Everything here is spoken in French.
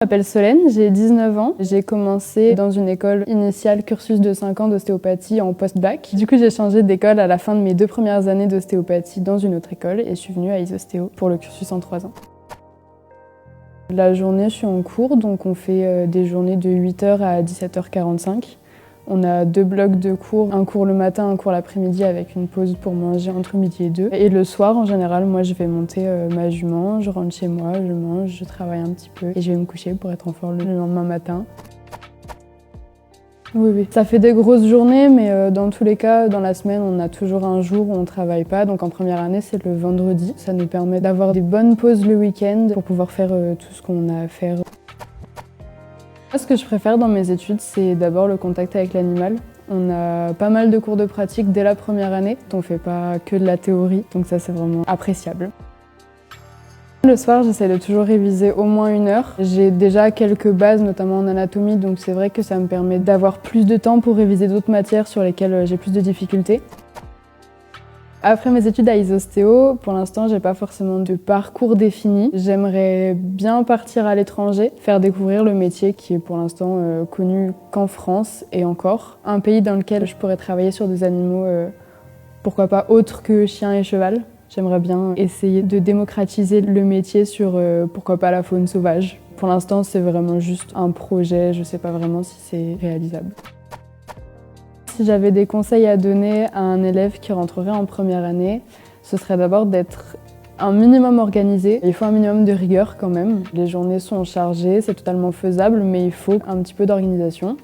Je m'appelle Solène, j'ai 19 ans. J'ai commencé dans une école initiale cursus de 5 ans d'ostéopathie en post-bac. Du coup, j'ai changé d'école à la fin de mes 2 premières années d'ostéopathie dans une autre école et je suis venue à Isostéo pour le cursus en 3 ans. La journée, je suis en cours, donc on fait des journées de 8h à 17h45. On a 2 blocs de cours, un cours le matin, un cours l'après-midi avec une pause pour manger entre midi et 2. Et le soir, en général, moi je vais monter ma jument, je rentre chez moi, je mange, je travaille un petit peu et je vais me coucher pour être en forme le lendemain matin. Oui. Ça fait des grosses journées, mais dans tous les cas, dans la semaine, on a toujours un jour où on ne travaille pas. Donc en première année, c'est le vendredi. Ça nous permet d'avoir des bonnes pauses le week-end pour pouvoir faire tout ce qu'on a à faire. Ce que je préfère dans mes études, c'est d'abord le contact avec l'animal. On a pas mal de cours de pratique dès la première année. On ne fait pas que de la théorie, donc ça c'est vraiment appréciable. Le soir, j'essaie de toujours réviser au moins 1 heure. J'ai déjà quelques bases, notamment en anatomie, donc c'est vrai que ça me permet d'avoir plus de temps pour réviser d'autres matières sur lesquelles j'ai plus de difficultés. Après mes études à Isostéo, pour l'instant, j'ai pas forcément de parcours défini. J'aimerais bien partir à l'étranger, faire découvrir le métier qui est pour l'instant connu qu'en France et encore. Un pays dans lequel je pourrais travailler sur des animaux, pourquoi pas autres que chiens et cheval. J'aimerais bien essayer de démocratiser le métier sur, pourquoi pas, la faune sauvage. Pour l'instant, c'est vraiment juste un projet, je sais pas vraiment si c'est réalisable. Si j'avais des conseils à donner à un élève qui rentrerait en première année, ce serait d'abord d'être un minimum organisé. Il faut un minimum de rigueur quand même. Les journées sont chargées, c'est totalement faisable, mais il faut un petit peu d'organisation.